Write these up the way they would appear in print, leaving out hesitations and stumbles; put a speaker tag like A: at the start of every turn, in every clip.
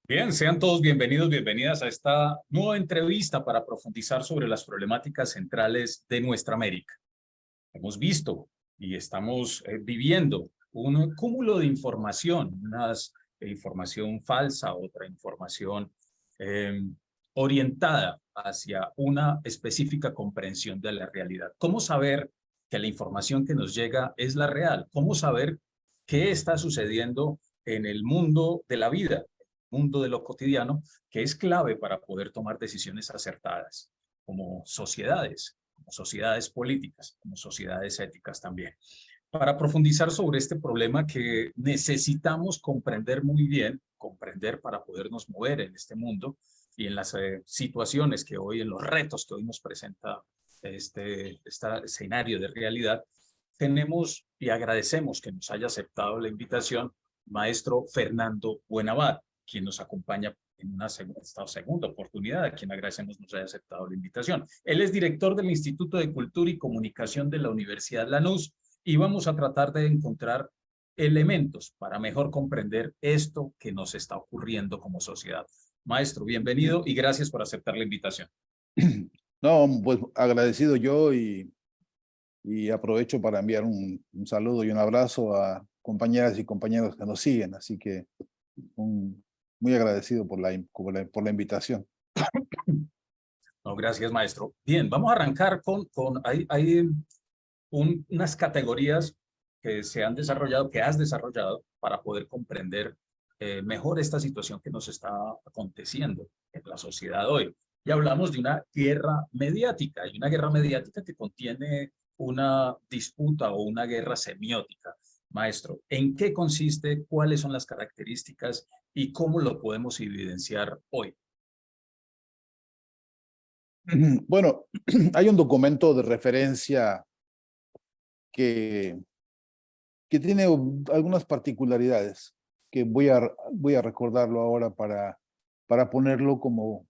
A: Bien, sean todos bienvenidos, bienvenidas a esta nueva entrevista para profundizar sobre las problemáticas centrales de nuestra América. Hemos visto y estamos viviendo un cúmulo de información, información falsa, otra información eh, orientada hacia una específica comprensión de la realidad. ¿Cómo saber que la información que nos llega es la real? ¿Cómo saber qué está sucediendo en el mundo de la vida, mundo de lo cotidiano, que es clave para poder tomar decisiones acertadas como sociedades políticas, como sociedades éticas también? Para profundizar sobre este problema que necesitamos comprender muy bien, comprender para podernos mover en este mundo y en las situaciones que hoy, en los retos que hoy nos presenta este escenario de realidad, tenemos y agradecemos que nos haya aceptado la invitación maestro Fernando Buenabad, quien nos acompaña en una segunda oportunidad, a quien agradecemos nos haya aceptado la invitación. Él es director del Instituto de Cultura y Comunicación de la Universidad Lanús y vamos a tratar de encontrar elementos para mejor comprender esto que nos está ocurriendo como sociedad. Maestro, bienvenido y gracias por aceptar la invitación.
B: No, pues agradecido yo y aprovecho para enviar un saludo y un abrazo a compañeras y compañeros que nos siguen, así que muy agradecido por la invitación.
A: No, gracias, maestro. Bien, vamos a arrancar hay unas categorías que se han desarrollado, que has desarrollado para poder comprender mejor esta situación que nos está aconteciendo en la sociedad hoy. Y hablamos de una guerra mediática, y una guerra mediática que contiene una disputa o una guerra semiótica. Maestro, ¿en qué consiste? ¿Cuáles son las características? ¿Y cómo lo podemos evidenciar hoy?
B: Bueno, hay un documento de referencia que tiene algunas particularidades que voy a recordarlo ahora para ponerlo como,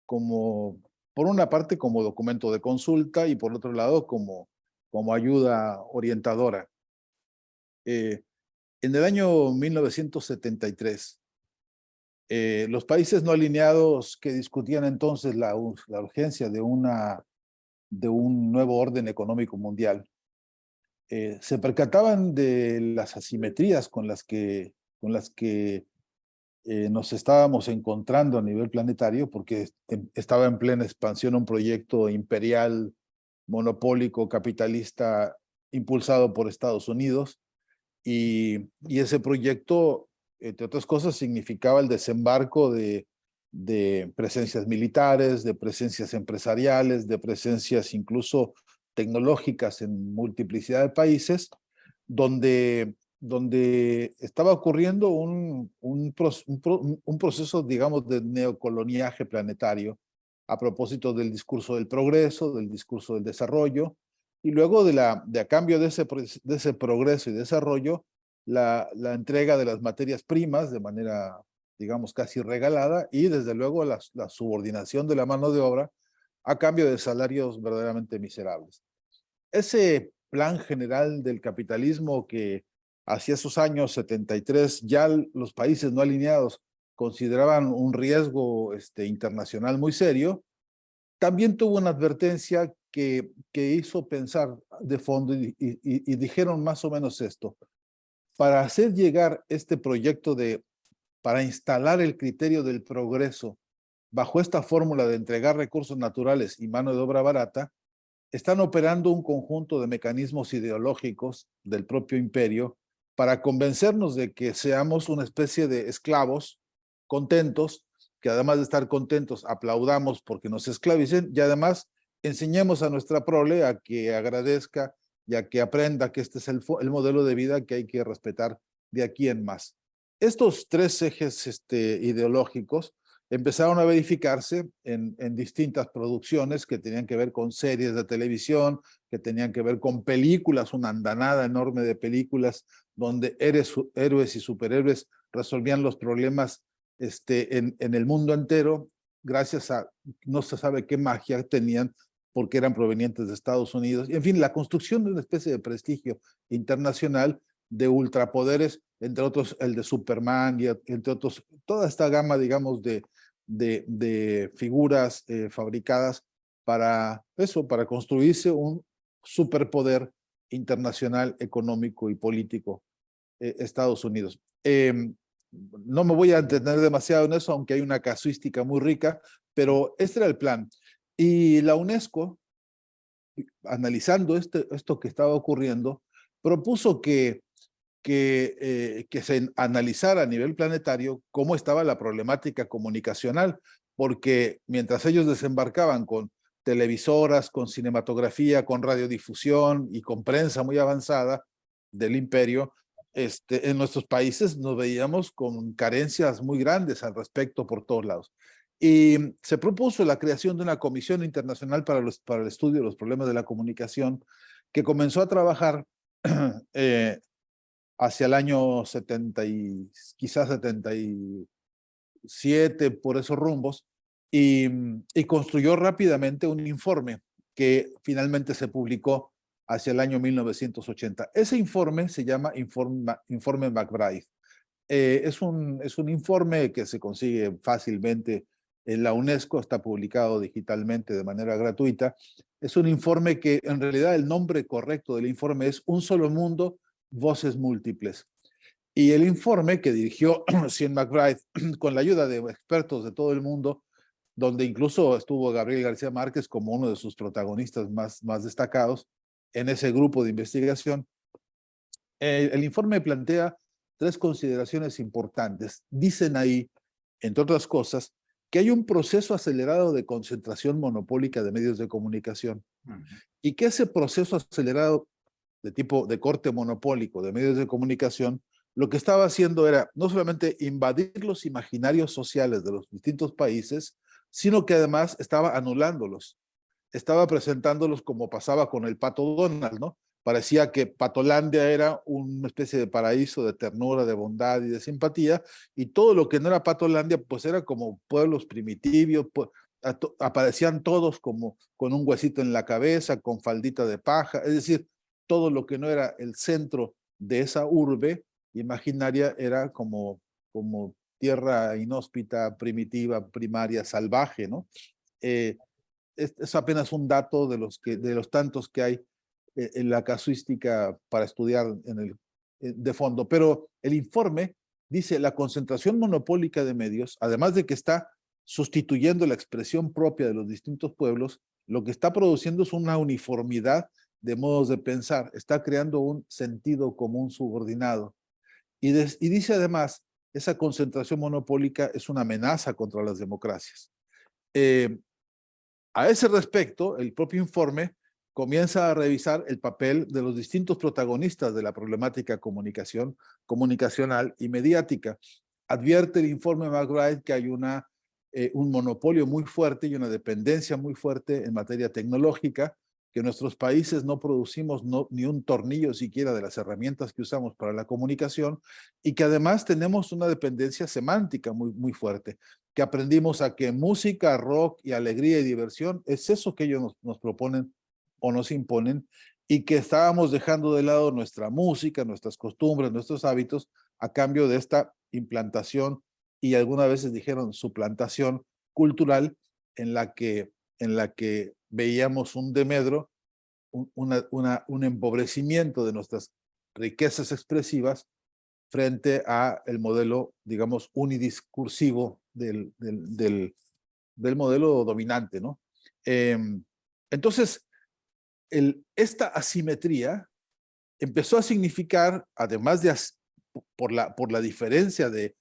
B: por una parte, como documento de consulta y por otro lado, como ayuda orientadora. En el año 1973, los países no alineados que discutían entonces la urgencia de un nuevo orden económico mundial, se percataban de las asimetrías con las que nos estábamos encontrando a nivel planetario, porque estaba en plena expansión un proyecto imperial, monopólico, capitalista, impulsado por Estados Unidos, y ese proyecto, entre otras cosas, significaba el desembarco de presencias militares, de presencias empresariales, de presencias incluso tecnológicas en multiplicidad de países, donde estaba ocurriendo un proceso, digamos, de neocoloniaje planetario a propósito del discurso del progreso, del discurso del desarrollo, y luego a cambio de ese progreso y desarrollo, la entrega de las materias primas de manera, digamos, casi regalada, y desde luego la subordinación de la mano de obra a cambio de salarios verdaderamente miserables. Ese plan general del capitalismo que hacia esos años 73 ya los países no alineados consideraban un riesgo internacional muy serio, también tuvo una advertencia que hizo pensar de fondo y dijeron más o menos esto: para hacer llegar este proyecto para instalar el criterio del progreso bajo esta fórmula de entregar recursos naturales y mano de obra barata, están operando un conjunto de mecanismos ideológicos del propio imperio para convencernos de que seamos una especie de esclavos contentos, que además de estar contentos aplaudamos porque nos esclavicen, y además enseñemos a nuestra prole a que agradezca y a que aprenda que este es el modelo de vida que hay que respetar de aquí en más. Estos tres ejes ideológicos empezaron a verificarse en distintas producciones que tenían que ver con series de televisión, que tenían que ver con películas, una andanada enorme de películas donde héroes y superhéroes resolvían los problemas en el mundo entero, gracias a no se sabe qué magia tenían, porque eran provenientes de Estados Unidos. Y en fin, la construcción de una especie de prestigio internacional de ultrapoderes, entre otros el de Superman y entre otros toda esta gama, digamos, de figuras fabricadas para eso, para construirse un superpoder internacional, económico y político, Estados Unidos. No me voy a entender demasiado en eso, aunque hay una casuística muy rica, pero este era el plan. Y la UNESCO, analizando esto que estaba ocurriendo, propuso que se analizara a nivel planetario cómo estaba la problemática comunicacional, porque mientras ellos desembarcaban con televisoras, con cinematografía, con radiodifusión y con prensa muy avanzada del imperio, en nuestros países nos veíamos con carencias muy grandes al respecto por todos lados. Y se propuso la creación de una comisión internacional para el estudio de los problemas de la comunicación, que comenzó a trabajar hacia el año 70 y quizás 77, por esos rumbos, y construyó rápidamente un informe que finalmente se publicó hacia el año 1980. Ese informe se llama Informe McBride. Es un informe que se consigue fácilmente en la UNESCO, está publicado digitalmente de manera gratuita. Es un informe que en realidad el nombre correcto del informe es Un solo mundo, voces múltiples. Y el informe que dirigió Sean McBride con la ayuda de expertos de todo el mundo, donde incluso estuvo Gabriel García Márquez como uno de sus protagonistas más destacados en ese grupo de investigación, el informe plantea 3 consideraciones importantes. Dicen ahí, entre otras cosas, que hay un proceso acelerado de concentración monopólica de medios de comunicación y que ese proceso acelerado de corte monopólico de medios de comunicación, lo que estaba haciendo era no solamente invadir los imaginarios sociales de los distintos países, sino que además estaba anulándolos, estaba presentándolos como pasaba con el Pato Donald, ¿no? Parecía que Patolandia era una especie de paraíso de ternura, de bondad y de simpatía, y todo lo que no era Patolandia, pues era como pueblos primitivos, aparecían todos como con un huesito en la cabeza, con faldita de paja, es decir, todo lo que no era el centro de esa urbe imaginaria era como tierra inhóspita, primitiva, primaria, salvaje, ¿no? Es apenas un dato de los tantos que hay en la casuística para estudiar de fondo. Pero el informe dice la concentración monopólica de medios, además de que está sustituyendo la expresión propia de los distintos pueblos, lo que está produciendo es una uniformidad de modos de pensar, está creando un sentido común subordinado. Y dice además, esa concentración monopólica es una amenaza contra las democracias. A ese respecto, el propio informe comienza a revisar el papel de los distintos protagonistas de la problemática comunicacional y mediática. Advierte el informe McBride que hay un monopolio muy fuerte y una dependencia muy fuerte en materia tecnológica, que nuestros países no producimos ni un tornillo siquiera de las herramientas que usamos para la comunicación, y que además tenemos una dependencia semántica muy fuerte, que aprendimos a que música, rock y alegría y diversión es eso que ellos nos proponen o nos imponen, y que estábamos dejando de lado nuestra música, nuestras costumbres, nuestros hábitos, a cambio de esta implantación, y algunas veces dijeron suplantación cultural, en la que veíamos un demedro, un empobrecimiento de nuestras riquezas expresivas frente a el modelo, digamos, unidiscursivo del modelo dominante, ¿no? Entonces, esta asimetría empezó a significar, además por la diferencia de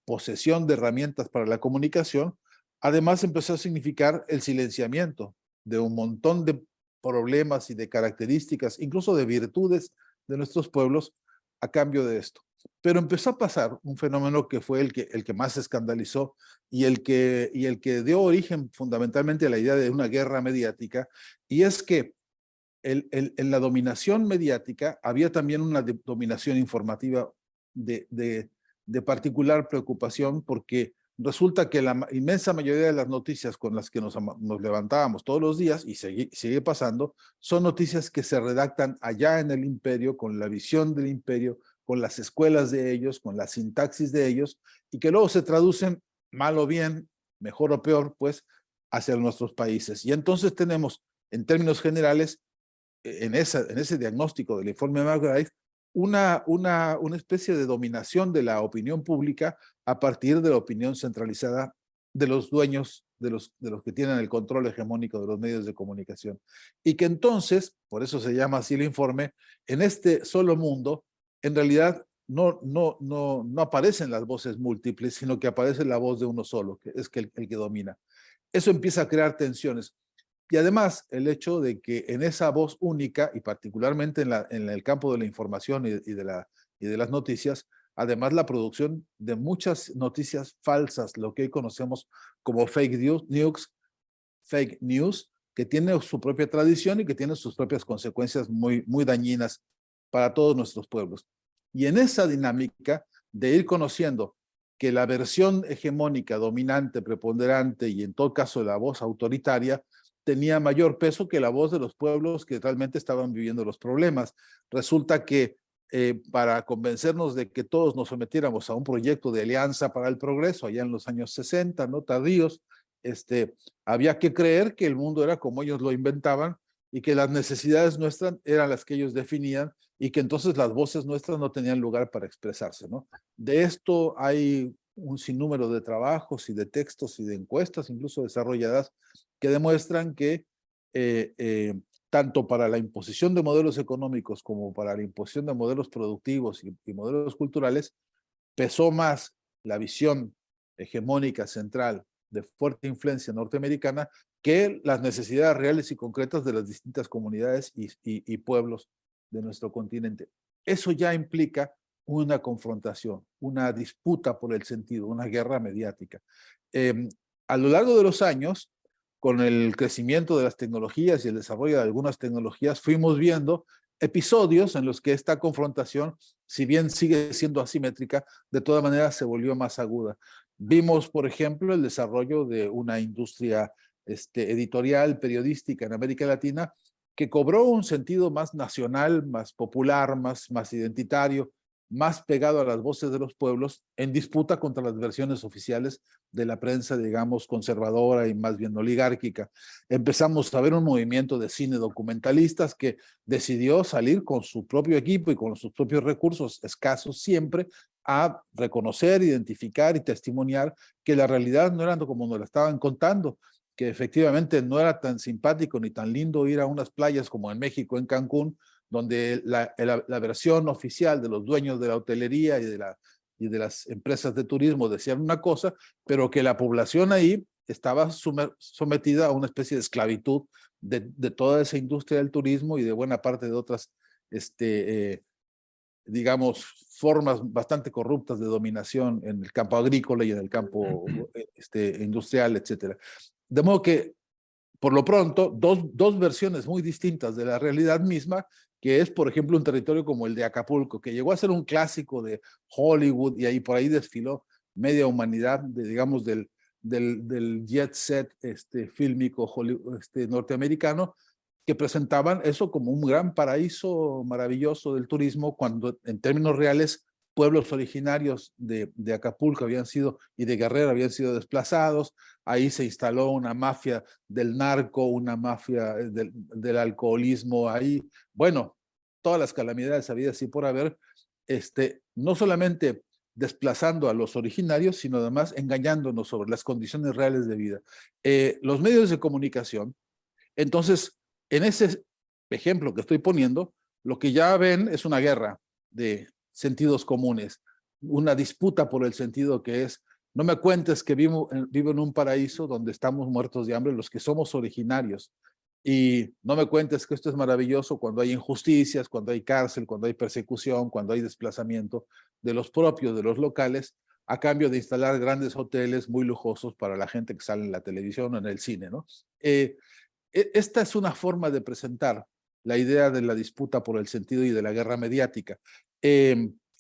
B: posesión de herramientas para la comunicación, además empezó a significar el silenciamiento de un montón de problemas y de características, incluso de virtudes de nuestros pueblos a cambio de esto. Pero empezó a pasar un fenómeno que fue el que más escandalizó y el que dio origen fundamentalmente a la idea de una guerra mediática, y es que en la dominación mediática había también una dominación informativa de particular preocupación, porque resulta que la inmensa mayoría de las noticias con las que nos levantábamos todos los días, y sigue pasando, son noticias que se redactan allá en el imperio, con la visión del imperio, con las escuelas de ellos, con la sintaxis de ellos, y que luego se traducen mal o bien, mejor o peor, pues, hacia nuestros países. Y entonces tenemos, en términos generales, en ese diagnóstico del informe McBride, una especie de dominación de la opinión pública a partir de la opinión centralizada de los dueños, de los que tienen el control hegemónico de los medios de comunicación. Y que entonces, por eso se llama así el informe, en este solo mundo, en realidad no aparecen las voces múltiples, sino que aparece la voz de uno solo, que es el que domina. Eso empieza a crear tensiones. Y además, el hecho de que en esa voz única, y particularmente en el campo de la información y de las noticias, además la producción de muchas noticias falsas, lo que hoy conocemos como fake news, que tiene su propia tradición y que tiene sus propias consecuencias muy dañinas para todos nuestros pueblos. Y en esa dinámica de ir conociendo que la versión hegemónica, dominante, preponderante y en todo caso la voz autoritaria tenía mayor peso que la voz de los pueblos que realmente estaban viviendo los problemas. Resulta que para convencernos de que todos nos sometiéramos a un proyecto de alianza para el progreso, allá en los años 60, ¿no? Tardíos, había que creer que el mundo era como ellos lo inventaban y que las necesidades nuestras eran las que ellos definían y que entonces las voces nuestras no tenían lugar para expresarse, ¿no? De esto hay un sinnúmero de trabajos y de textos y de encuestas, incluso desarrolladas, que demuestran que tanto para la imposición de modelos económicos como para la imposición de modelos productivos y modelos culturales, pesó más la visión hegemónica central de fuerte influencia norteamericana que las necesidades reales y concretas de las distintas comunidades y pueblos de nuestro continente. Eso ya implica una confrontación, una disputa por el sentido, una guerra mediática. A lo largo de los años, con el crecimiento de las tecnologías y el desarrollo de algunas tecnologías, fuimos viendo episodios en los que esta confrontación, si bien sigue siendo asimétrica, de todas maneras se volvió más aguda. Vimos, por ejemplo, el desarrollo de una industria editorial, periodística en América Latina, que cobró un sentido más nacional, más popular, más identitario, más pegado a las voces de los pueblos, en disputa contra las versiones oficiales de la prensa, digamos, conservadora y más bien oligárquica. Empezamos a ver un movimiento de cine documentalistas que decidió salir con su propio equipo y con sus propios recursos, escasos siempre, a reconocer, identificar y testimoniar que la realidad no era como nos la estaban contando, que efectivamente no era tan simpático ni tan lindo ir a unas playas como en México, en Cancún, donde la versión oficial de los dueños de la hotelería y de las empresas de turismo decían una cosa, pero que la población ahí estaba sometida a una especie de esclavitud de toda esa industria del turismo y de buena parte de otras, digamos, formas bastante corruptas de dominación en el campo agrícola y en el campo industrial, etcétera. De modo que, por lo pronto, dos versiones muy distintas de la realidad misma, que es, por ejemplo, un territorio como el de Acapulco, que llegó a ser un clásico de Hollywood y ahí por ahí desfiló media humanidad, digamos, del jet set fílmico norteamericano, que presentaban eso como un gran paraíso maravilloso del turismo, cuando en términos reales pueblos originarios de Acapulco habían sido, y de Guerrero habían sido desplazados. Ahí se instaló una mafia del narco, una mafia del alcoholismo. Ahí, bueno, todas las calamidades habidas y por haber, no solamente desplazando a los originarios, sino además engañándonos sobre las condiciones reales de vida. Los medios de comunicación, entonces, en ese ejemplo que estoy poniendo, lo que ya ven es una guerra de sentidos comunes, una disputa por el sentido que es, no me cuentes que vivo en un paraíso donde estamos muertos de hambre los que somos originarios, y no me cuentes que esto es maravilloso cuando hay injusticias, cuando hay cárcel, cuando hay persecución, cuando hay desplazamiento de los propios, de los locales, a cambio de instalar grandes hoteles muy lujosos para la gente que sale en la televisión o en el cine, ¿no? Esta es una forma de presentar la idea de la disputa por el sentido y de la guerra mediática.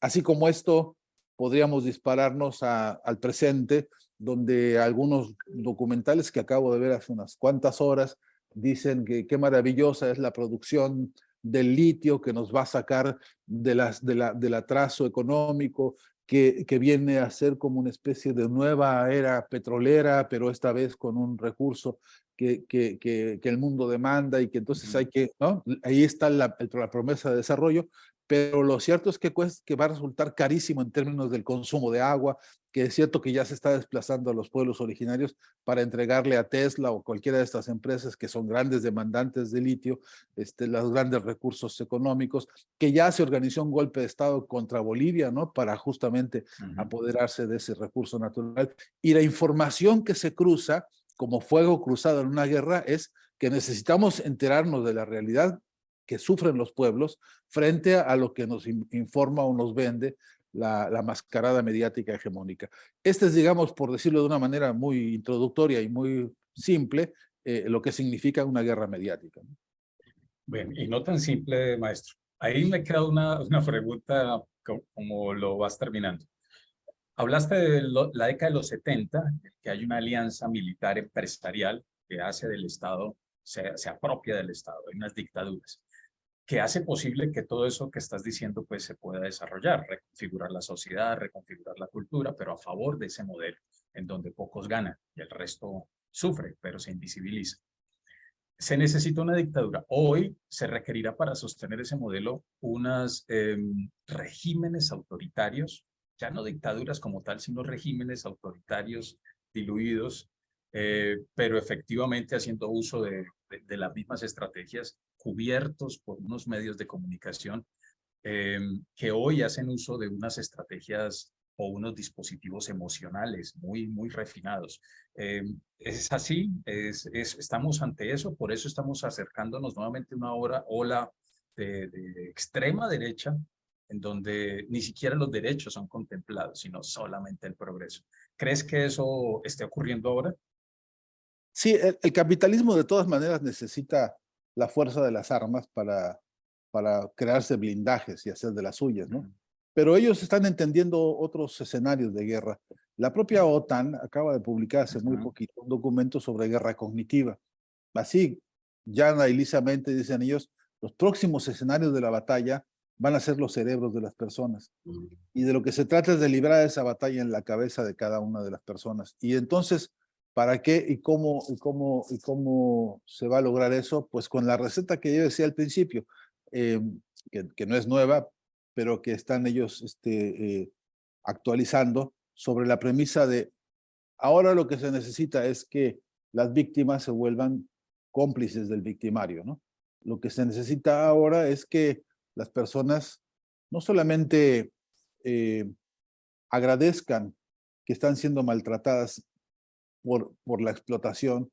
B: Así como esto, podríamos dispararnos al presente, donde algunos documentales que acabo de ver hace unas cuantas horas dicen que qué maravillosa es la producción del litio que nos va a sacar del atraso económico, que viene a ser como una especie de nueva era petrolera, pero esta vez con un recurso que el mundo demanda y que entonces hay que, ¿no? Ahí está la promesa de desarrollo, pero lo cierto es que va a resultar carísimo en términos del consumo de agua, que es cierto que ya se está desplazando a los pueblos originarios para entregarle a Tesla o cualquiera de estas empresas que son grandes demandantes de litio, los grandes recursos económicos, que ya se organizó un golpe de Estado contra Bolivia, ¿no? Para justamente apoderarse de ese recurso natural. Y la información que se cruza, como fuego cruzado en una guerra, es que necesitamos enterarnos de la realidad que sufren los pueblos frente a lo que nos informa o nos vende la mascarada mediática hegemónica. Este es, digamos, por decirlo de una manera muy introductoria y muy simple, lo que significa una guerra mediática.
A: Bien, y no tan simple, maestro. Ahí me queda una pregunta como lo vas terminando. Hablaste de la década de los 70, que hay una alianza militar empresarial que hace del Estado, se apropia del Estado, hay unas dictaduras, que hace posible que todo eso que estás diciendo pues se pueda desarrollar, reconfigurar la sociedad, reconfigurar la cultura, pero a favor de ese modelo, en donde pocos ganan y el resto sufre, pero se invisibiliza. Se necesita una dictadura. Hoy se requerirá para sostener ese modelo unos regímenes autoritarios, ya no dictaduras como tal, sino regímenes autoritarios diluidos, pero efectivamente haciendo uso de las mismas estrategias, cubiertos por unos medios de comunicación que hoy hacen uso de unas estrategias o unos dispositivos emocionales muy refinados. Es así, estamos ante eso, por eso estamos acercándonos nuevamente a una ola de extrema derecha, en donde ni siquiera los derechos son contemplados, sino solamente el progreso. ¿Crees que eso esté ocurriendo ahora?
B: Sí, el capitalismo de todas maneras necesita la fuerza de las armas para crearse blindajes y hacer de las suyas, ¿no? Pero ellos están entendiendo otros escenarios de guerra. La propia OTAN acaba de publicar hace muy poquito un documento sobre guerra cognitiva. Así, llana y lisamente dicen ellos, los próximos escenarios de la batalla van a ser los cerebros de las personas. Y de lo que se trata es de librar esa batalla en la cabeza de cada una de las personas. Y entonces, ¿para qué y cómo se va a lograr eso? Pues con la receta que yo decía al principio, que no es nueva, pero que están ellos actualizando sobre la premisa de ahora lo que se necesita es que las víctimas se vuelvan cómplices del victimario, ¿no? Lo que se necesita ahora es que las personas no solamente agradezcan que están siendo maltratadas por la explotación,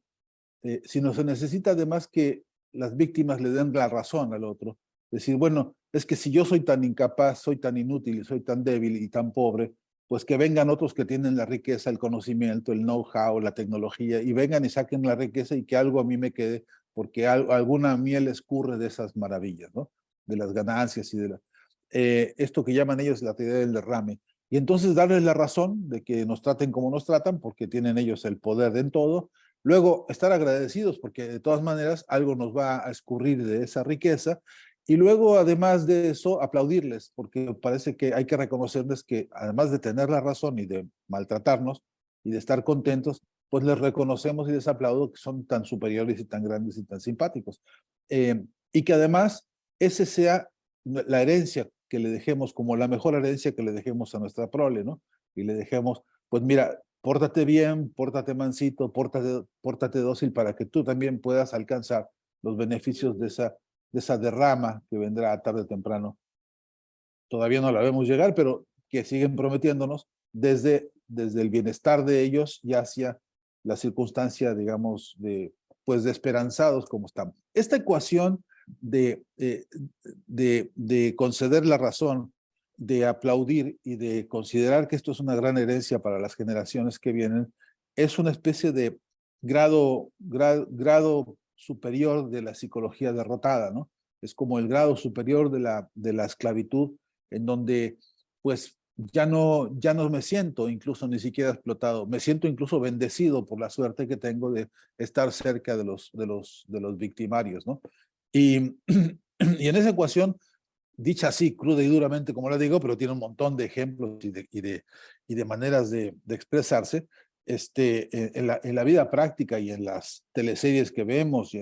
B: sino se necesita además que las víctimas le den la razón al otro. Decir, bueno, es que si yo soy tan incapaz, soy tan inútil, soy tan débil y tan pobre, pues que vengan otros que tienen la riqueza, el conocimiento, el know-how, la tecnología, y vengan y saquen la riqueza y que algo a mí me quede, porque alguna miel escurre de esas maravillas, ¿no? De las ganancias y de esto que llaman ellos la teoría del derrame. Y entonces darles la razón de que nos traten como nos tratan, porque tienen ellos el poder en todo. Luego, estar agradecidos, porque de todas maneras algo nos va a escurrir de esa riqueza. Y luego, además de eso, aplaudirles, porque parece que hay que reconocerles que, además de tener la razón y de maltratarnos y de estar contentos, pues les reconocemos y les aplaudo que son tan superiores y tan grandes y tan simpáticos. Y que además ese sea la herencia que le dejemos, como la mejor herencia que le dejemos a nuestra prole, ¿no? Y le dejemos, pues mira, pórtate bien, pórtate mansito, pórtate dócil para que tú también puedas alcanzar los beneficios de esa derrama que vendrá tarde o temprano. Todavía no la vemos llegar, pero que siguen prometiéndonos desde el bienestar de ellos y hacia la circunstancia, digamos, pues de esperanzados como estamos. Esta ecuación de conceder la razón, de aplaudir y de considerar que esto es una gran herencia para las generaciones que vienen, es una especie de grado superior de la psicología derrotada, ¿no? Es como el grado superior de la esclavitud, en donde pues ya no me siento incluso ni siquiera explotado, me siento incluso bendecido por la suerte que tengo de estar cerca de los victimarios, ¿no? Y Y en esa ecuación, dicha así, cruda y duramente, como la digo, pero tiene un montón de ejemplos y de maneras de expresarse, en la vida práctica y en las teleseries que vemos y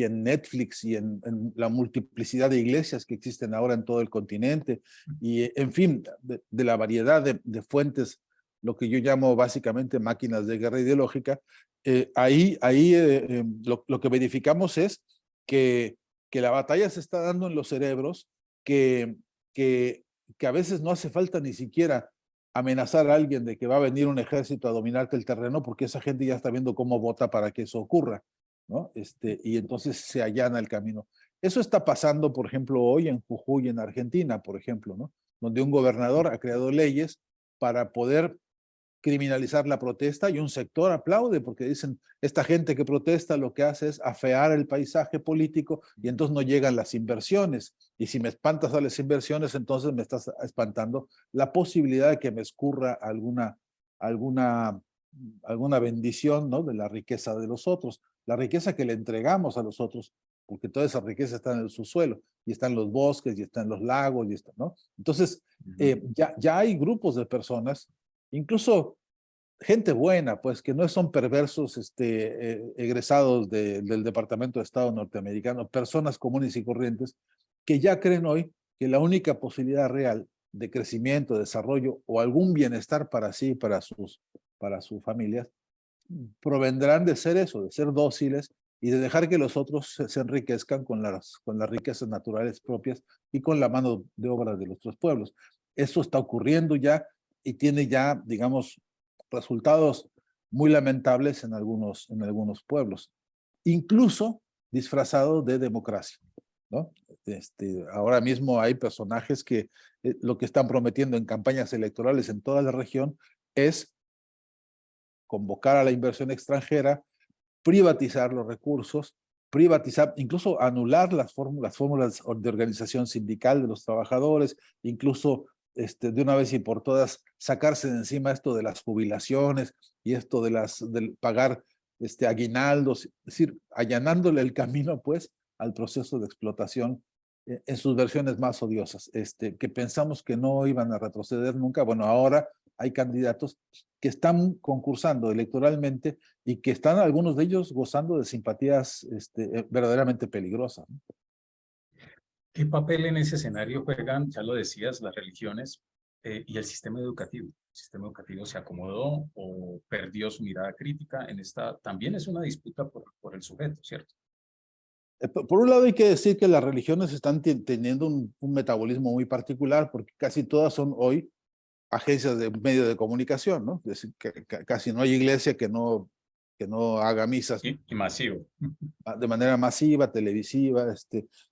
B: en Netflix y en la multiplicidad de iglesias que existen ahora en todo el continente y en fin, de la variedad de fuentes, lo que yo llamo básicamente máquinas de guerra ideológica, lo que verificamos es que la batalla se está dando en los cerebros, que, que, que a veces no hace falta ni siquiera amenazar a alguien de que va a venir un ejército a dominarte el terreno, porque esa gente ya está viendo cómo vota para que eso ocurra, ¿no? Y entonces se allana el camino. Eso está pasando, por ejemplo, hoy en Jujuy, en Argentina, por ejemplo, ¿no? Donde un gobernador ha creado leyes para poder criminalizar la protesta y un sector aplaude porque dicen, esta gente que protesta lo que hace es afear el paisaje político y entonces no llegan las inversiones. Y si me espantas a las inversiones, entonces me estás espantando la posibilidad de que me escurra alguna bendición, ¿no? De la riqueza de los otros, la riqueza que le entregamos a los otros, porque toda esa riqueza está en el subsuelo, y está en los bosques, y está en los lagos, y está, ¿no? Entonces, ya hay grupos de personas, incluso gente buena, pues que no son perversos egresados del Departamento de Estado norteamericano, personas comunes y corrientes, que ya creen hoy que la única posibilidad real de crecimiento, desarrollo o algún bienestar para sí y para sus familias, provendrán de ser eso, de ser dóciles y de dejar que los otros se enriquezcan con las riquezas naturales propias y con la mano de obra de nuestros pueblos. Eso está ocurriendo ya y tiene ya, digamos, resultados muy lamentables en algunos pueblos, incluso disfrazado de democracia, ¿no? Ahora mismo hay personajes que lo que están prometiendo en campañas electorales en toda la región es convocar a la inversión extranjera, privatizar los recursos, privatizar, incluso anular las fórmulas de organización sindical de los trabajadores, incluso de una vez y por todas sacarse de encima esto de las jubilaciones y esto del pagar aguinaldos, es decir, allanándole el camino pues al proceso de explotación en sus versiones más odiosas, que pensamos que no iban a retroceder nunca. Bueno, ahora hay candidatos que están concursando electoralmente y que están algunos de ellos gozando de simpatías verdaderamente peligrosas, ¿no?
A: ¿Qué papel en ese escenario juegan, ya lo decías, las religiones y el sistema educativo? ¿El sistema educativo se acomodó o perdió su mirada crítica en esta? También es una disputa por el sujeto, ¿cierto?
B: Por un lado hay que decir que las religiones están teniendo un metabolismo muy particular porque casi todas son hoy agencias de medios de comunicación, ¿no? Es decir, que casi no hay iglesia que no haga misas
A: Y masivo.
B: de manera masiva, televisiva.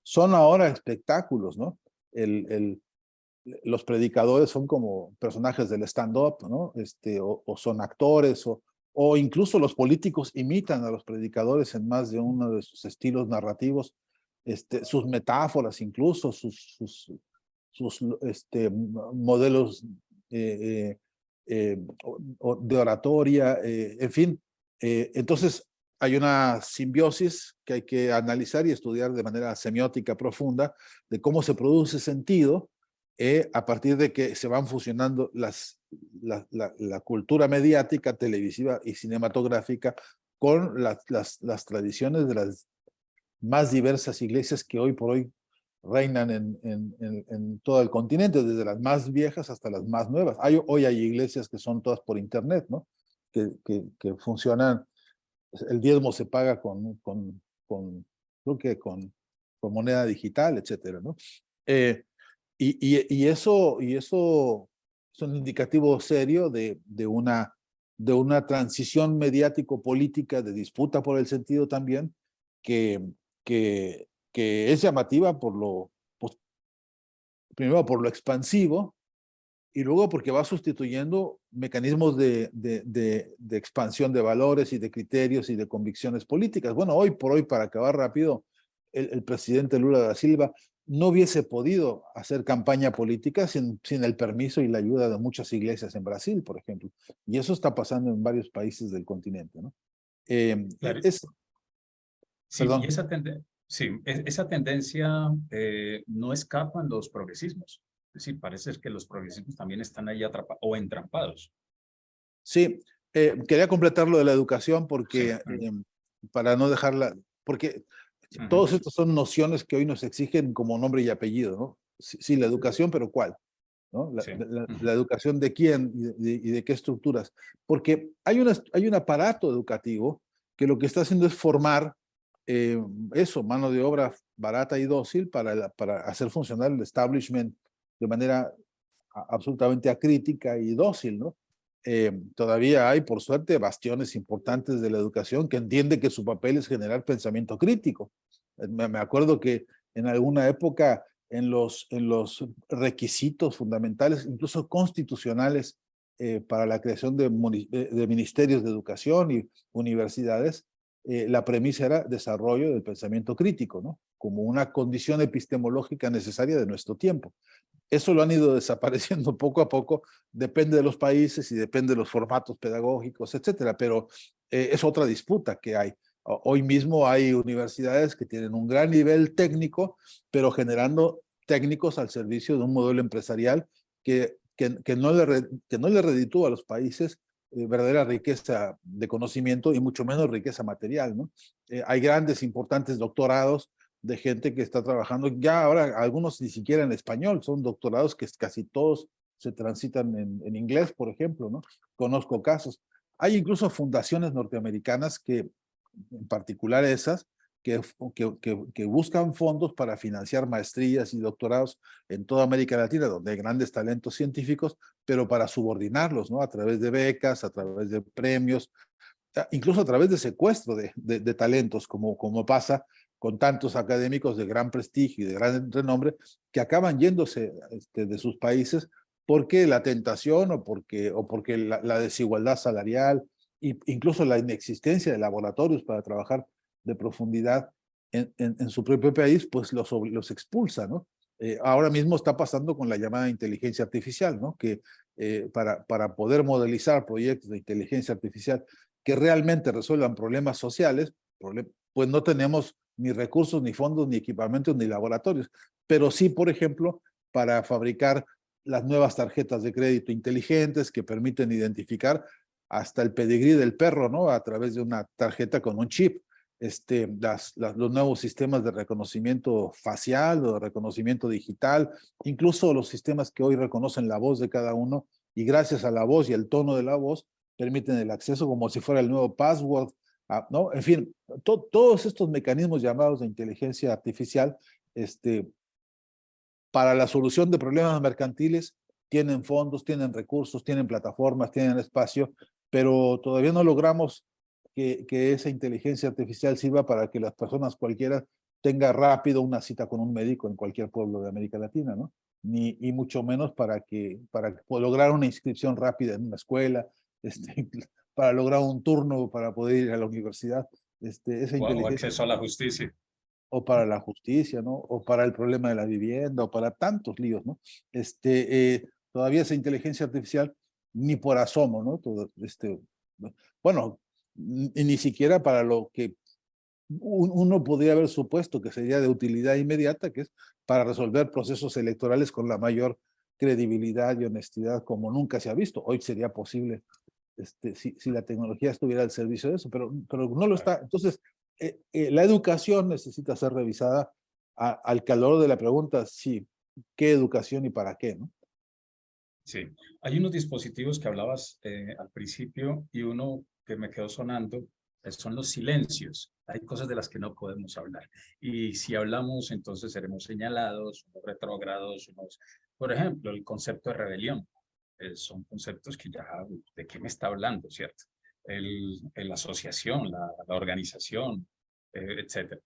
B: Son ahora espectáculos, ¿no? Los predicadores son como personajes del stand-up, ¿no? O son actores, o incluso los políticos imitan a los predicadores en más de uno de sus estilos narrativos, sus metáforas incluso, sus modelos de oratoria, en fin. Entonces, hay una simbiosis que hay que analizar y estudiar de manera semiótica profunda de cómo se produce sentido a partir de que se van fusionando la cultura mediática, televisiva y cinematográfica con las tradiciones de las más diversas iglesias que hoy por hoy reinan en todo el continente, desde las más viejas hasta las más nuevas. Hoy hay iglesias que son todas por internet, ¿no? Que funcionan, el diezmo se paga creo que con moneda digital, etcétera, ¿no? Eso es un indicativo serio de una transición mediático-política de disputa por el sentido también, que, que es llamativa pues, primero por lo expansivo y luego porque va sustituyendo mecanismos de expansión de valores y de criterios y de convicciones políticas. Bueno, hoy por hoy, para acabar rápido, el presidente Lula da Silva no hubiese podido hacer campaña política sin el permiso y la ayuda de muchas iglesias en Brasil, por ejemplo. Y eso está pasando en varios países del continente, ¿no?
A: Claro.
B: Es,
A: Sí, y
B: perdón.
A: esa Sí, esa tendencia no escapa en los progresismos. Es decir, parece que los progresismos también están ahí atrapados o entrampados.
B: Sí, quería completar lo de la educación porque,
A: Sí.
B: para no dejarla, porque
A: Ujú.
B: todos estos son nociones que hoy nos exigen como nombre y apellido, ¿no? Sí, sí, la educación, pero ¿cuál? ¿No?
A: Sí.
B: La
A: Ujú.
B: educación de quién y de qué estructuras. Porque hay un aparato educativo que lo que está haciendo es formar eh, eso, mano de obra barata y dócil para hacer funcionar el establishment de manera absolutamente acrítica y dócil, ¿no? Todavía hay, por suerte, bastiones importantes de la educación que entiende que su papel es generar pensamiento crítico. Me acuerdo que en alguna época en los requisitos fundamentales, incluso constitucionales, para la creación de ministerios de educación y universidades, la premisa era desarrollo del pensamiento crítico, ¿no? Como una condición epistemológica necesaria de nuestro tiempo. Eso lo han ido desapareciendo poco a poco, depende de los países y depende de los formatos pedagógicos, etcétera, pero es otra disputa que hay. Hoy mismo hay universidades que tienen un gran nivel técnico, pero generando técnicos al servicio de un modelo empresarial que no le reditúa a los países verdadera riqueza de conocimiento y mucho menos riqueza material, ¿no? Hay grandes, importantes doctorados de gente que está trabajando, ya ahora algunos ni siquiera en español, son doctorados que casi todos se transitan en inglés, por ejemplo, ¿no? Conozco casos. Hay incluso fundaciones norteamericanas que, en particular esas, que buscan fondos para financiar maestrías y doctorados en toda América Latina, donde hay grandes talentos científicos, pero para subordinarlos, ¿no? A través de becas, a través de premios, incluso a través de secuestro de talentos, como pasa con tantos académicos de gran prestigio y de gran renombre que acaban yéndose de sus países porque la tentación o porque la desigualdad salarial e incluso la inexistencia de laboratorios para trabajar de profundidad en su propio país, pues los expulsa, ¿no? Ahora mismo está pasando con la llamada inteligencia artificial, ¿no? Que para poder modelizar proyectos de inteligencia artificial que realmente resuelvan problemas sociales, pues no tenemos ni recursos, ni fondos, ni equipamientos, ni laboratorios. Pero sí, por ejemplo, para fabricar las nuevas tarjetas de crédito inteligentes que permiten identificar hasta el pedigrí del perro, ¿no? A través de una tarjeta con un chip. Los nuevos sistemas de reconocimiento facial o de reconocimiento digital, incluso los sistemas que hoy reconocen la voz de cada uno y gracias a la voz y el tono de la voz permiten el acceso como si fuera el nuevo password, ¿no? En fin, todos estos mecanismos llamados de inteligencia artificial, para la solución de problemas mercantiles, tienen fondos, tienen recursos, tienen plataformas, tienen espacio, pero todavía no logramos que esa inteligencia artificial sirva para que las personas cualquiera tenga rápido una cita con un médico en cualquier pueblo de América Latina, ¿no? Y mucho menos para lograr una inscripción rápida en una escuela, para lograr un turno para poder ir a la universidad. Esa
A: O
B: inteligencia
A: acceso a la justicia.
B: o para la justicia, ¿no? O para el problema de la vivienda, o para tantos líos, ¿no? Todavía esa inteligencia artificial ni por asomo, ¿no? Bueno, y ni siquiera para lo que uno podría haber supuesto que sería de utilidad inmediata, que es para resolver procesos electorales con la mayor credibilidad y honestidad como nunca se ha visto. Hoy sería posible si la tecnología estuviera al servicio de eso, pero no lo está. Entonces, la educación necesita ser revisada al calor de la pregunta, sí, ¿qué educación y para qué? ¿No?
A: Sí, hay unos dispositivos que hablabas al principio y uno que me quedó sonando son los silencios. Hay cosas de las que no podemos hablar. Y si hablamos, entonces seremos señalados, unos retrógrados, por ejemplo, el concepto de rebelión. Son conceptos que ya, ¿de qué me está hablando, cierto? La asociación, la organización, etcétera.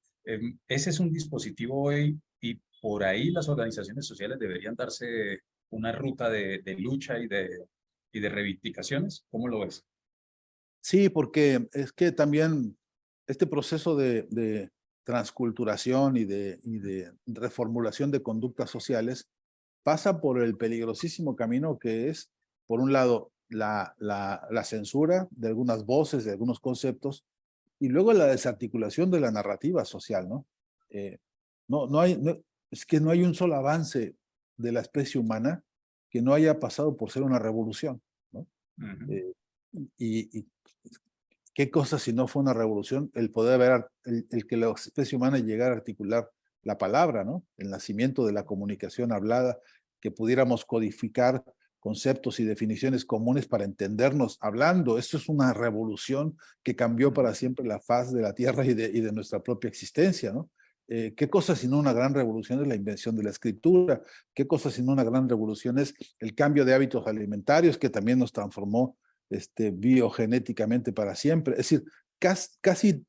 A: Ese es un dispositivo hoy y por ahí las organizaciones sociales deberían darse una ruta de lucha y de reivindicaciones. ¿Cómo lo ves?
B: Sí, porque es que también este proceso de transculturación y de reformulación de conductas sociales pasa por el peligrosísimo camino que es, por un lado, la censura de algunas voces, de algunos conceptos, y luego la desarticulación de la narrativa social, ¿no? Es que no hay un solo avance de la especie humana que no haya pasado por ser una revolución, ¿no? Eh, y qué cosa si no fue una revolución el poder ver, el que la especie humana llegara a articular la palabra, ¿no? El nacimiento de la comunicación hablada, que pudiéramos codificar conceptos y definiciones comunes para entendernos hablando. Esto es una revolución que cambió para siempre la faz de la Tierra y de nuestra propia existencia, ¿no? ¿Qué cosa sino una gran revolución es la invención de la escritura? ¿Qué cosa sino una gran revolución es el cambio de hábitos alimentarios que también nos transformó biogenéticamente para siempre? Es decir, casi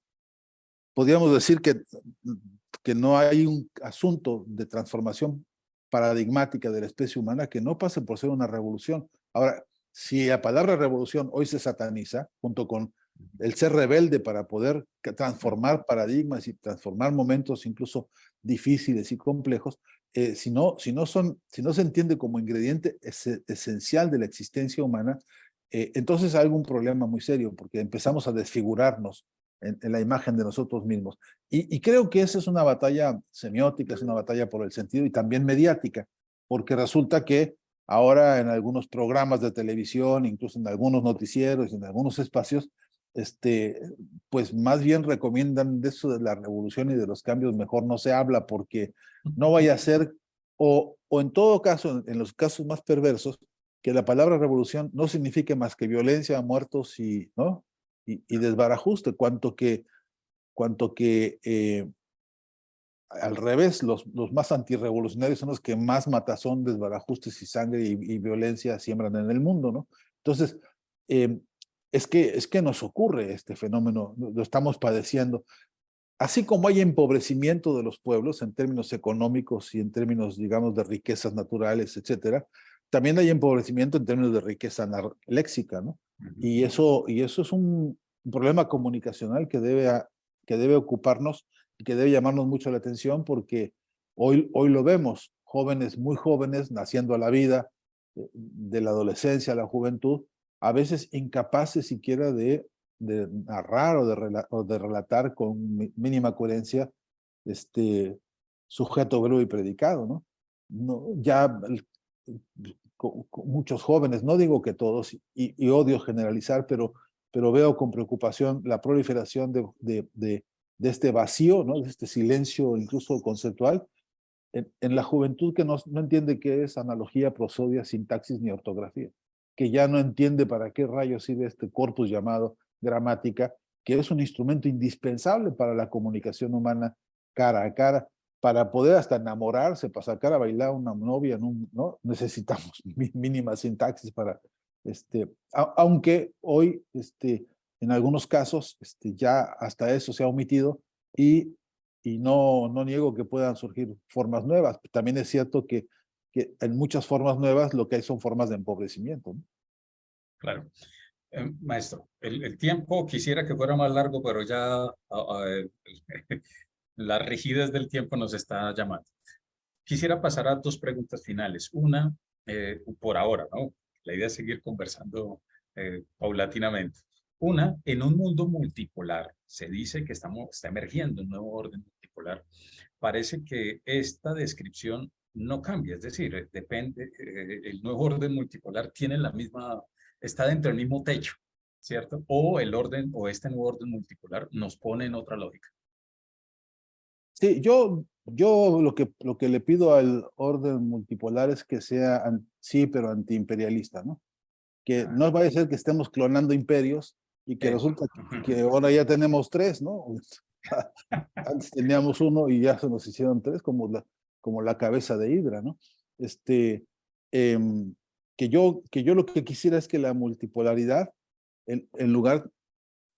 B: podríamos decir que no hay un asunto de transformación paradigmática de la especie humana que no pase por ser una revolución. Ahora, si la palabra revolución hoy se sataniza, junto con el ser rebelde para poder transformar paradigmas y transformar momentos incluso difíciles y complejos, si no se entiende como ingrediente esencial de la existencia humana, entonces hay algún problema muy serio, porque empezamos a desfigurarnos en la imagen de nosotros mismos. Y creo que esa es una batalla semiótica, es una batalla por el sentido y también mediática, porque resulta que ahora en algunos programas de televisión, incluso en algunos noticieros, en algunos espacios, pues más bien recomiendan de eso de la revolución y de los cambios, mejor no se habla porque no vaya a ser, o en todo caso, en los casos más perversos, que la palabra revolución no signifique más que violencia, muertos ¿no? y desbarajuste, cuanto que al revés, los más antirrevolucionarios son los que más matazón, desbarajustes y sangre y violencia siembran en el mundo, ¿no? Entonces, es que nos ocurre este fenómeno, lo estamos padeciendo. Así como hay empobrecimiento de los pueblos en términos económicos y en términos, digamos, de riquezas naturales, etcétera, también hay empobrecimiento en términos de riqueza léxica, ¿no? Y eso es un problema comunicacional que debe ocuparnos y que debe llamarnos mucho la atención, porque hoy lo vemos, jóvenes, muy jóvenes, naciendo a la vida, de la adolescencia a la juventud, a veces incapaces siquiera de narrar o de relatar con mínima coherencia sujeto, verbo y predicado, ¿no? No, ya muchos jóvenes, no digo que todos, y odio generalizar, pero veo con preocupación la proliferación de este vacío, ¿no? De este silencio incluso conceptual, en la juventud que no entiende qué es analogía, prosodia, sintaxis ni ortografía, que ya no entiende para qué rayos sirve este corpus llamado gramática, que es un instrumento indispensable para la comunicación humana cara a cara, para poder hasta enamorarse, para sacar a bailar a una novia, ¿no? Necesitamos mínima sintaxis para, aunque hoy, en algunos casos, ya hasta eso se ha omitido y no niego que puedan surgir formas nuevas. También es cierto que en muchas formas nuevas lo que hay son formas de empobrecimiento, ¿no?
A: Claro. Maestro, el tiempo quisiera que fuera más largo, pero ya la rigidez del tiempo nos está llamando. Quisiera pasar a dos preguntas finales. Una, por ahora, ¿no? La idea es seguir conversando paulatinamente. Una, en un mundo multipolar, se dice que está emergiendo un nuevo orden multipolar. Parece que esta descripción no cambia, es decir, depende, el nuevo orden multipolar tiene la misma, está dentro del mismo techo, ¿cierto? O el orden, o este nuevo orden multipolar nos pone en otra lógica.
B: Sí, yo lo que le pido al orden multipolar es que sea, sí, pero antiimperialista, ¿no? Que no vaya a ser que estemos clonando imperios y que
A: Eso.
B: resulta que ahora ya tenemos tres, ¿no? Antes teníamos uno y ya se nos hicieron tres, como la cabeza de Hidra, ¿no? Que yo lo que quisiera es que la multipolaridad, en lugar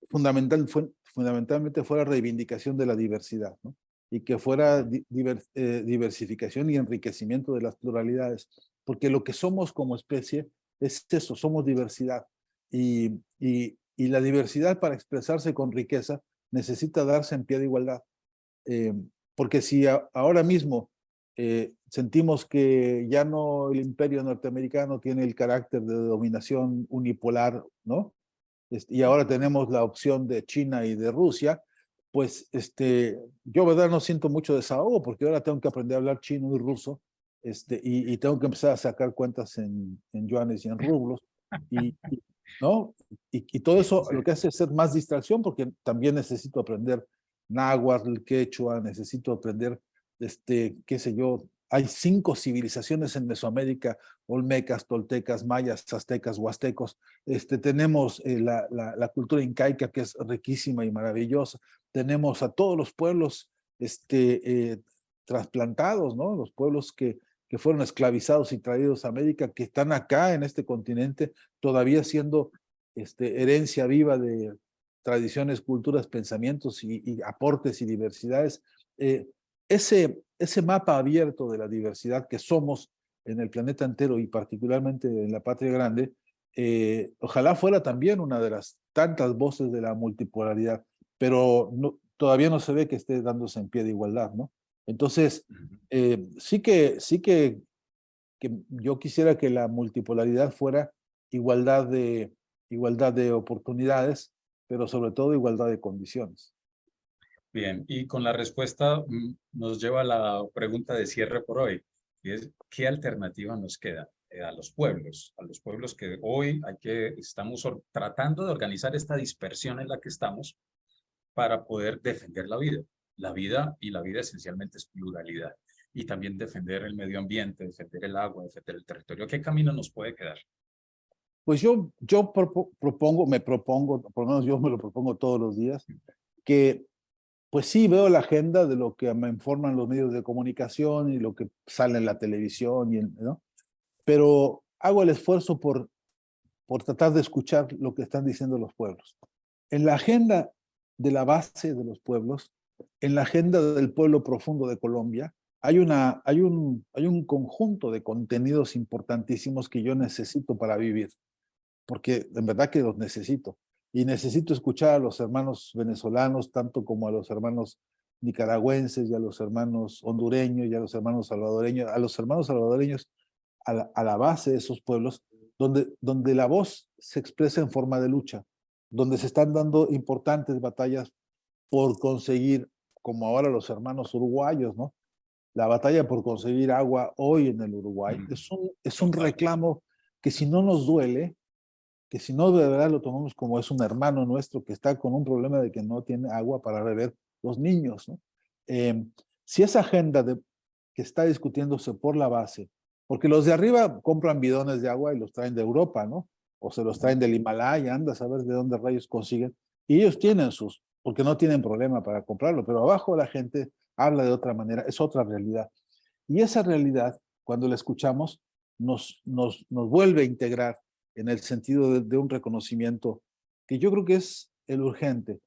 B: fundamentalmente fuera reivindicación de la diversidad, ¿no? Y que fuera diversificación y enriquecimiento de las pluralidades, porque lo que somos como especie es eso, somos diversidad. Y la diversidad, para expresarse con riqueza, necesita darse en pie de igualdad. Porque si ahora mismo sentimos que ya no el imperio norteamericano tiene el carácter de dominación unipolar, ¿no? Y ahora tenemos la opción de China y de Rusia, pues yo, verdad, no siento mucho desahogo porque ahora tengo que aprender a hablar chino y ruso, y tengo que empezar a sacar cuentas en yuanes y en rublos, ¿no? Y todo eso
A: Sí.
B: lo que hace es ser más distracción porque también necesito aprender náhuatl, quechua, necesito aprender, qué sé yo, hay 5 civilizaciones en Mesoamérica: olmecas, toltecas, mayas, aztecas, huastecos. Tenemos la cultura incaica, que es riquísima y maravillosa. Tenemos a todos los pueblos trasplantados, ¿no? Los pueblos que fueron esclavizados y traídos a América, que están acá en este continente, todavía siendo herencia viva de tradiciones, culturas, pensamientos y aportes y diversidades. Ese mapa abierto de la diversidad que somos en el planeta entero y particularmente en la patria grande, ojalá fuera también una de las tantas voces de la multipolaridad, pero no, todavía no se ve que esté dándose en pie de igualdad, ¿no? Entonces, que yo quisiera que la multipolaridad fuera igualdad de oportunidades, pero sobre todo igualdad de condiciones.
A: Bien, y con la respuesta nos lleva a la pregunta de cierre por hoy, y es, ¿qué alternativa nos queda a los pueblos que hoy estamos tratando de organizar esta dispersión en la que estamos para poder defender la vida? Y la vida esencialmente es pluralidad, y también defender el medio ambiente, defender el agua, defender el territorio. ¿Qué camino nos puede quedar?
B: Pues yo me propongo, por lo menos yo me lo propongo todos los días, que pues sí veo la agenda de lo que me informan los medios de comunicación y lo que sale en la televisión, ¿no? Pero hago el esfuerzo por tratar de escuchar lo que están diciendo los pueblos. En la agenda de la base de los pueblos, en la agenda del pueblo profundo de Colombia, hay un conjunto de contenidos importantísimos que yo necesito para vivir, porque en verdad que los necesito. Y necesito escuchar a los hermanos venezolanos, tanto como a los hermanos nicaragüenses y a los hermanos hondureños y a los hermanos salvadoreños, a la base de esos pueblos, donde la voz se expresa en forma de lucha, donde se están dando importantes batallas por conseguir, como ahora los hermanos uruguayos, ¿no? La batalla por conseguir agua hoy en el Uruguay es un
A: Total.
B: reclamo que, si no nos duele, que si no de verdad lo tomamos como es un hermano nuestro que está con un problema de que no tiene agua para beber los niños, ¿no? Eh, si esa agenda que está discutiéndose por la base, porque los de arriba compran bidones de agua y los traen de Europa, ¿no? O se los traen del Himalaya, anda a saber de dónde rayos consiguen, y ellos tienen porque no tienen problema para comprarlo, pero abajo la gente habla de otra manera, es otra realidad. Y esa realidad, cuando la escuchamos, nos vuelve a integrar en el sentido de un reconocimiento que yo creo que es el urgente,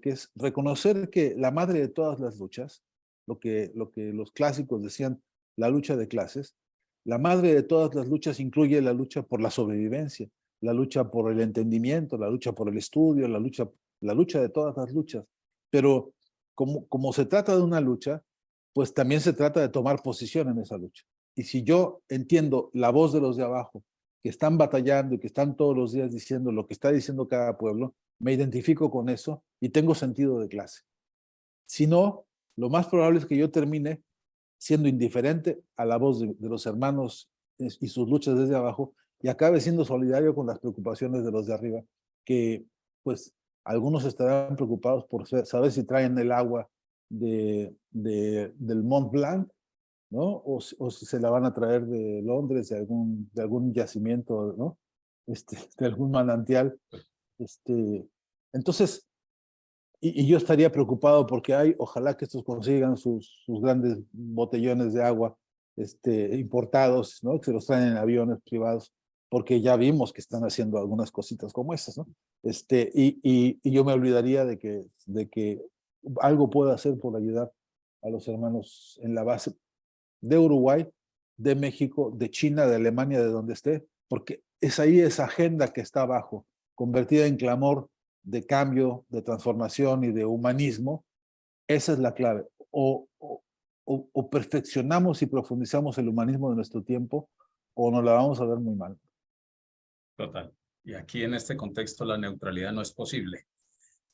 B: que es reconocer que la madre de todas las luchas, lo que los clásicos decían, la lucha de clases, la madre de todas las luchas incluye la lucha por la sobrevivencia, la lucha por el entendimiento, la lucha por el estudio, la lucha de todas las luchas. Pero como se trata de una lucha, pues también se trata de tomar posición en esa lucha. Y si yo entiendo la voz de los de abajo, que están batallando y que están todos los días diciendo lo que está diciendo cada pueblo, me identifico con eso y tengo sentido de clase. Si no, lo más probable es que yo termine siendo indiferente a la voz de los hermanos y sus luchas desde abajo y acabe siendo solidario con las preocupaciones de los de arriba, que pues algunos estarán preocupados por saber si traen el agua del Mont Blanc, ¿no? O si se la van a traer de Londres, de algún yacimiento, ¿no? De algún manantial. Este, entonces, y yo estaría preocupado porque ojalá que estos consigan sus grandes botellones de agua importados, ¿no? Que se los traen en aviones privados, porque ya vimos que están haciendo algunas cositas como esas, ¿no? Y yo me olvidaría de que algo pueda hacer por ayudar a los hermanos en la base de Uruguay, de México, de China, de Alemania, de donde esté, porque es ahí esa agenda que está abajo, convertida en clamor de cambio, de transformación y de humanismo. Esa es la clave. O perfeccionamos y profundizamos el humanismo de nuestro tiempo, o nos la vamos a ver muy mal.
A: Total. Y aquí en este contexto la neutralidad no es posible.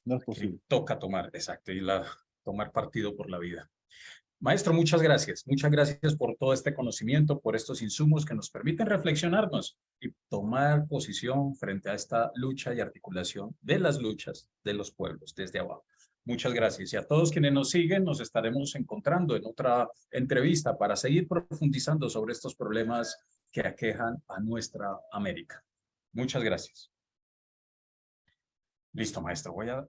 B: No es posible.
A: Toca tomar, exacto, y tomar partido por la vida. Maestro, muchas gracias. Muchas gracias por todo este conocimiento, por estos insumos que nos permiten reflexionarnos y tomar posición frente a esta lucha y articulación de las luchas de los pueblos desde abajo. Muchas gracias. Y a todos quienes nos siguen, nos estaremos encontrando en otra entrevista para seguir profundizando sobre estos problemas que aquejan a nuestra América. Muchas gracias. Listo, maestro. Voy a...